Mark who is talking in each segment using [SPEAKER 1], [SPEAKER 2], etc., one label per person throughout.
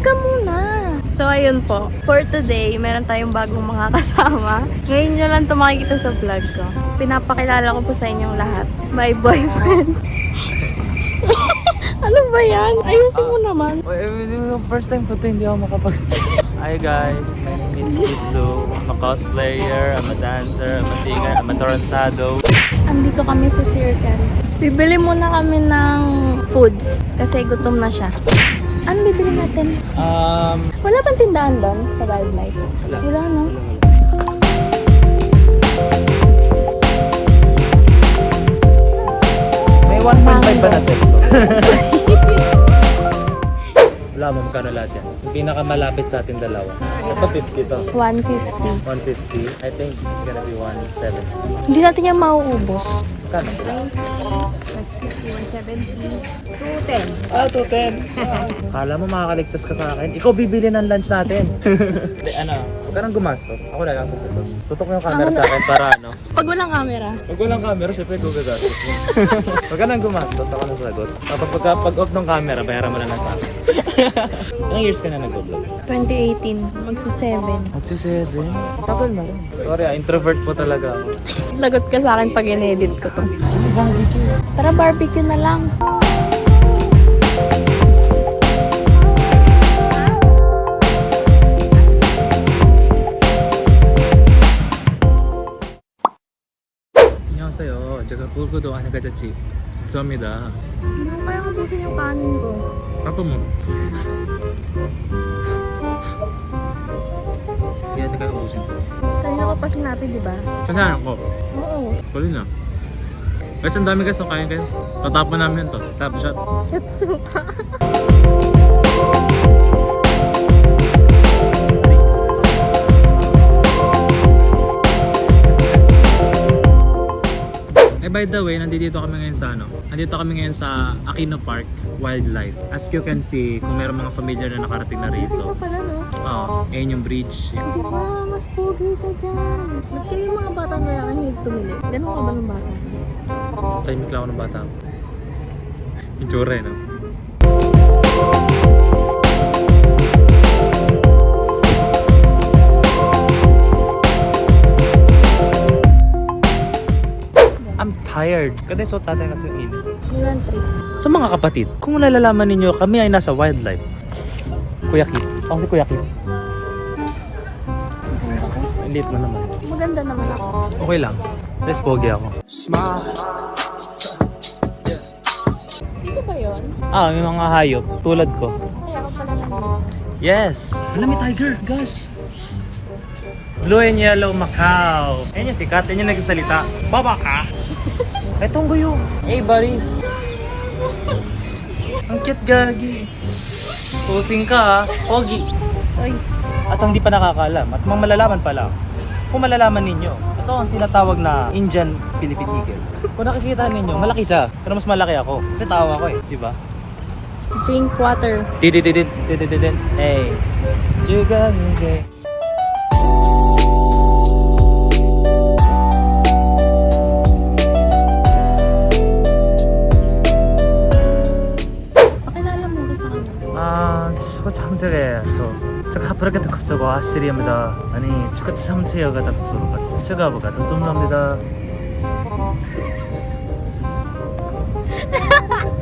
[SPEAKER 1] ka muna. So, ayun po. For today, meron tayong bagong mga kasama. Ngayon nyo lang ito makikita sa vlog ko. Pinapakilala ko po sa inyong lahat. My boyfriend. Ano ba yan? Ayusin mo naman.
[SPEAKER 2] First time po ito, hindi ako makapag... Hi guys, my name is Kitsu. I'm a cosplayer, I'm a dancer, I'm a singer, I'm a tarantado.
[SPEAKER 1] Andito kami sa Circle. Bibili muna kami ng foods kasi gutom na siya. Ano bibili natin? Wala bang tindahan doon sa wildlife? Wala, no?
[SPEAKER 2] May 1.5 ba na sesto? Wala mo, magkano lahat yan? Yung pinakamalapit sa atin dalawa. Ito 50 to.
[SPEAKER 1] 150.
[SPEAKER 2] 150. I think it's gonna be 170.
[SPEAKER 1] Hindi natin yan mauubos.
[SPEAKER 2] Kano?
[SPEAKER 1] 170. 210.
[SPEAKER 2] Ah, 210. Kala mo makakaligtas ka sa akin? Ikaw bibili ng lunch natin. Hindi, huwag ka nang gumastos. Ako na lang sasagot. Tutok mo yung camera sa akin para ano.
[SPEAKER 1] Pag walang camera.
[SPEAKER 2] Pag walang camera, siyempre gugagastos mo. Huwag ka nang gumastos, ako nang sagot. Tapos pag off ng camera, bayaran mo na lang sa akin. Ilang years ka na nag-vlog?
[SPEAKER 1] 2018. Magsa-7.
[SPEAKER 2] Magsi-7? Ang tagal na rin. Sorry introvert po talaga ako.
[SPEAKER 1] Lagot ka sa akin pag in-edit ko to. Tara, barbecue na lang.
[SPEAKER 2] 안녕하세요. 제가 불구도 하는 가자치 감사합니다.
[SPEAKER 1] Hindi ko kaya ubusin yung kanin ko.
[SPEAKER 2] Apa mo? Hindi natin kayo ubusin to.
[SPEAKER 1] Kanina ko pa sinabi, di ba?
[SPEAKER 2] Kasama ko.
[SPEAKER 1] Oo.
[SPEAKER 2] Pwede na. Guys, ang dami guys. So, kaya kayo. Tatapon namin to. Tap shot.
[SPEAKER 1] Shatsuka.
[SPEAKER 2] By the way, nandito kami ngayon sa Nandito kami ngayon sa Aquino Park Wildlife. As you can see, kung meron mga familiar na nakarating na
[SPEAKER 1] Kasi
[SPEAKER 2] rito.
[SPEAKER 1] ka pala, no?
[SPEAKER 2] Oo, ayun yung bridge.
[SPEAKER 1] Di ba? Mas pogi ka dyan. Ba't kayo yung mga batang kaya kayo tumili? Ganun ka ba ng bata?
[SPEAKER 2] Tahimik lang ako ng bata. Yung tsura no? I'm tired. Kada suot natin kasi yung init.
[SPEAKER 1] Nilang trip.
[SPEAKER 2] Sa mga kapatid, kung nalalaman ninyo, kami ay nasa wildlife. Kuya Kit. Ako si Kuya Kit.
[SPEAKER 1] Maganda ko.
[SPEAKER 2] Ang liit mo naman.
[SPEAKER 1] Maganda naman ako.
[SPEAKER 2] Okay lang. Let's pogi ako.
[SPEAKER 1] Dito ba yun?
[SPEAKER 2] May mga hayop. Tulad ko.
[SPEAKER 1] Kaya ako pala nandito.
[SPEAKER 2] Yes! Alam, may tiger! Gosh! Blue and yellow Macau. Ayun yung sikat. Ayun yung nagsasalita. Baba ka! Etong guyo. Hey, buddy. Ang cute, gagi. Pusing ka, ha? Pogi.
[SPEAKER 1] Oy.
[SPEAKER 2] At ang di pa nakakaalam, at mga malalaman pala, kung malalaman ninyo, ito ang tinatawag na Indian Philippine Eagle. Kung nakikita ninyo, malaki siya. Pero mas malaki ako. Kasi tawa ko eh, di ba?
[SPEAKER 1] Drink water.
[SPEAKER 2] Didididid. Hey. Juga, okay.
[SPEAKER 1] Pakilala mo ko sa kanya.
[SPEAKER 2] 축구 참새가 제가 하프라게트 거쳐고 아시리입니다. 아니 축구 참새가 닥쳐 같이 제가 보가 좋습니다.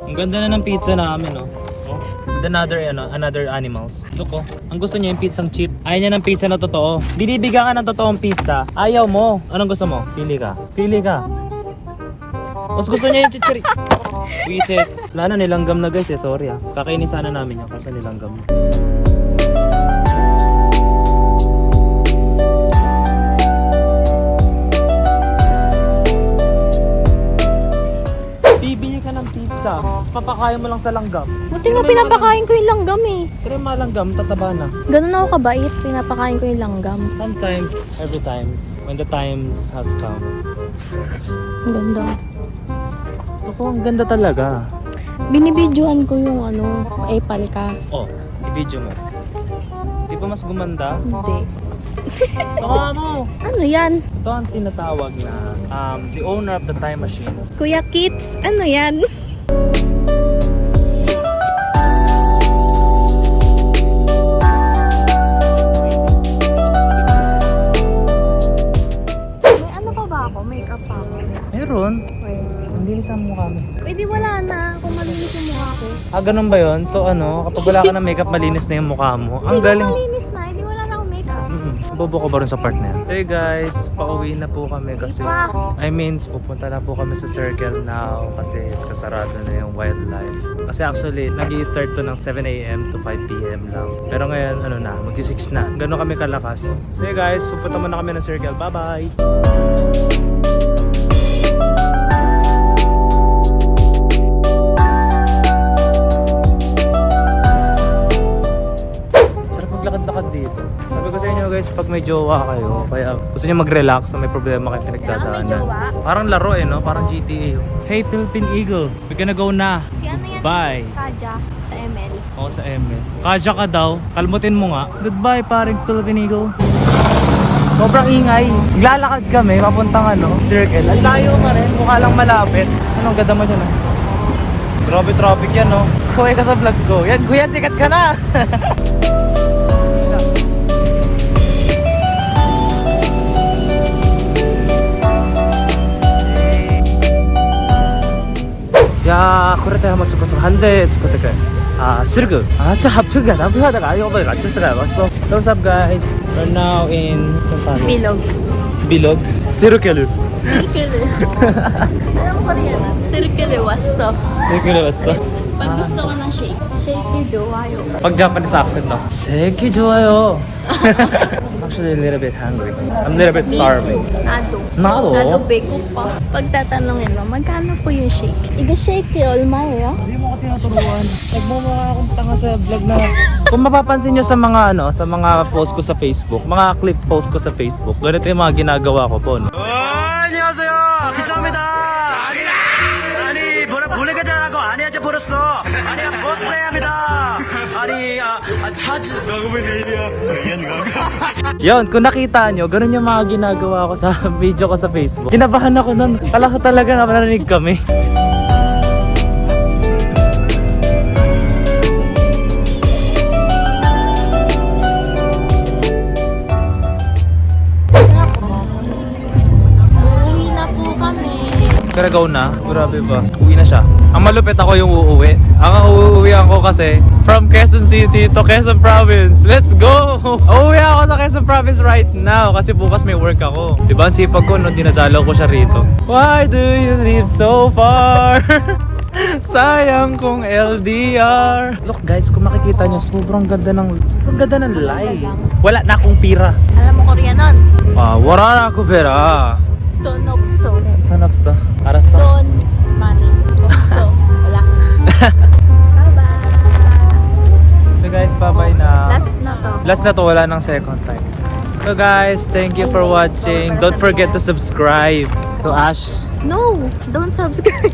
[SPEAKER 2] Ang ganda na ng pizza namin, no? Oh, with another animals. Look, oh. Ang gusto niya yung pizzang cheap. Ayaw niya ng pizza na totoo. Binibigyan ka ng totoong pizza. Ayaw mo. Anong gusto mo? Pili ka. Mas gusto niya yung chichiri. Wisit. Wala na, nilanggam na guys eh. Sorry Kakainin sana namin yun kasi nilanggam. Bibili ka ng pizza. Tapos papakain mo lang sa langgam.
[SPEAKER 1] Buti nga pinapakain ko yung langgam eh.
[SPEAKER 2] Pero yung malanggam, tataba na.
[SPEAKER 1] Ganun ako kabait. Pinapakain ko yung langgam.
[SPEAKER 2] Sometimes, every times, when the times has come.
[SPEAKER 1] Ang ganda.
[SPEAKER 2] Ako, ang ganda talaga.
[SPEAKER 1] Binibidyohan ko yung epal ka.
[SPEAKER 2] Oh, i-video mo. Di ba mas gumanda?
[SPEAKER 1] Hindi.
[SPEAKER 2] Saka ano?
[SPEAKER 1] Ano yan?
[SPEAKER 2] Ito ang tinatawag na the owner of the time machine.
[SPEAKER 1] Kuya Kits, ano yan?
[SPEAKER 2] ng mukha mo.
[SPEAKER 1] Pwede wala na kung malinis yung mukha ko.
[SPEAKER 2] Ah, ganun ba yun? So ano, kapag wala ka ng makeup, malinis na yung mukha mo. Ang
[SPEAKER 1] Hindi
[SPEAKER 2] galing.
[SPEAKER 1] malinis na, hindi wala na akong makeup.
[SPEAKER 2] Bobo ko ba rin sa part na yan? Hey guys, pauwi na po kami kasi
[SPEAKER 1] Pa.
[SPEAKER 2] pupunta na po kami sa Circle now kasi sasarado na yung wildlife. Kasi actually, nag-i-start to ng 7 a.m. to 5 p.m. lang. Pero ngayon, ano na, mag-6 na. Gano'n kami kalakas. So hey guys, pupunta muna kami ng Circle. Bye-bye! Maglakad-lakad dito. Sabi ko sa inyo guys, pag may jowa kayo, kaya gusto niyo mag-relax na may problema kayo pinagdadaanan.
[SPEAKER 1] Kailangan may jowa?
[SPEAKER 2] Parang laro no? Parang GTA. Hey Philippine Eagle, we're gonna go na.
[SPEAKER 1] Si ano yan?
[SPEAKER 2] Bye.
[SPEAKER 1] Kaja sa ML.
[SPEAKER 2] Ako sa ML. Kaja ka daw, kalmutin mo nga. Goodbye paring Philippine Eagle. Sobrang ingay. Naglalakad kami, papuntang Circle. Ang layo pa rin, mukha lang malapit. Anong ganda mo dyan Grabe traffic yan Kuhay ka sa vlog ko. Yan, kuya, sikat ka na! 야, 그랬다 한번 죽었어. 한 대 죽었다. 아, 스르그. 아, 저 합주가 남부하다가 이거 봐. 맞췄어가 왔어. So what's up guys? We're now in
[SPEAKER 1] Bilog.
[SPEAKER 2] Bilog. Circle.
[SPEAKER 1] Circle. Alam ko rin yan. Circle waso.
[SPEAKER 2] Circle 왔어.
[SPEAKER 1] Pag gusto ko ng shake, shake jowayo.
[SPEAKER 2] Pag Japanese accent no. Shake 좋아요. Actually a little bit hungry. I'm a little bit starving.
[SPEAKER 1] Nado.
[SPEAKER 2] Nado?
[SPEAKER 1] Nado beko pa. Pagtatanungin mo, magkano po yung shake? Iga-shake olmayo.
[SPEAKER 2] Hindi mo ko tinuturuan. Nagmumukha akong tanga sa vlog na. Kung mapapansin nyo sa mga sa mga post ko sa Facebook, mga clip post ko sa Facebook, ganito yung mga ginagawa ko po. No? 안녕하세요. 기차입니다. 아니 보내가 잘하고 아니한테 버렸어. 아니 코스프레합니다. 아니 차즈. Yun, kung nakita nyo, ganun yung mga ginagawa ko sa video ko sa Facebook. Kinabahan ako nun. Kala ko talaga na narinig kami.
[SPEAKER 1] Uuwi na po kami.
[SPEAKER 2] Pero go na, grabe ba? Uwi na siya. Ang malupit ako yung uuwi. Ang uuwi ako kasi from Quezon City to Quezon Province. Let's go! Uuwi ako sa Quezon Province right now kasi bukas may work ako. Diba ang sipag ko nung dinadalaw ko siya rito. Why do you live so far? Sayang kong LDR. Look guys, kung makikita nyo, sobrang ganda ng lights. Wala na akong pira.
[SPEAKER 1] Alam mo Koreanon?
[SPEAKER 2] Wala na ako pera.
[SPEAKER 1] Tonopso.
[SPEAKER 2] Sanapsa. Arasa.
[SPEAKER 1] Ton money. So, wala. Bye-bye.
[SPEAKER 2] So guys, bye-bye na.
[SPEAKER 1] Last na to.
[SPEAKER 2] Last na to, wala nang second time. So guys, thank you for watching. Don't forget to subscribe to Ash.
[SPEAKER 1] No, don't subscribe.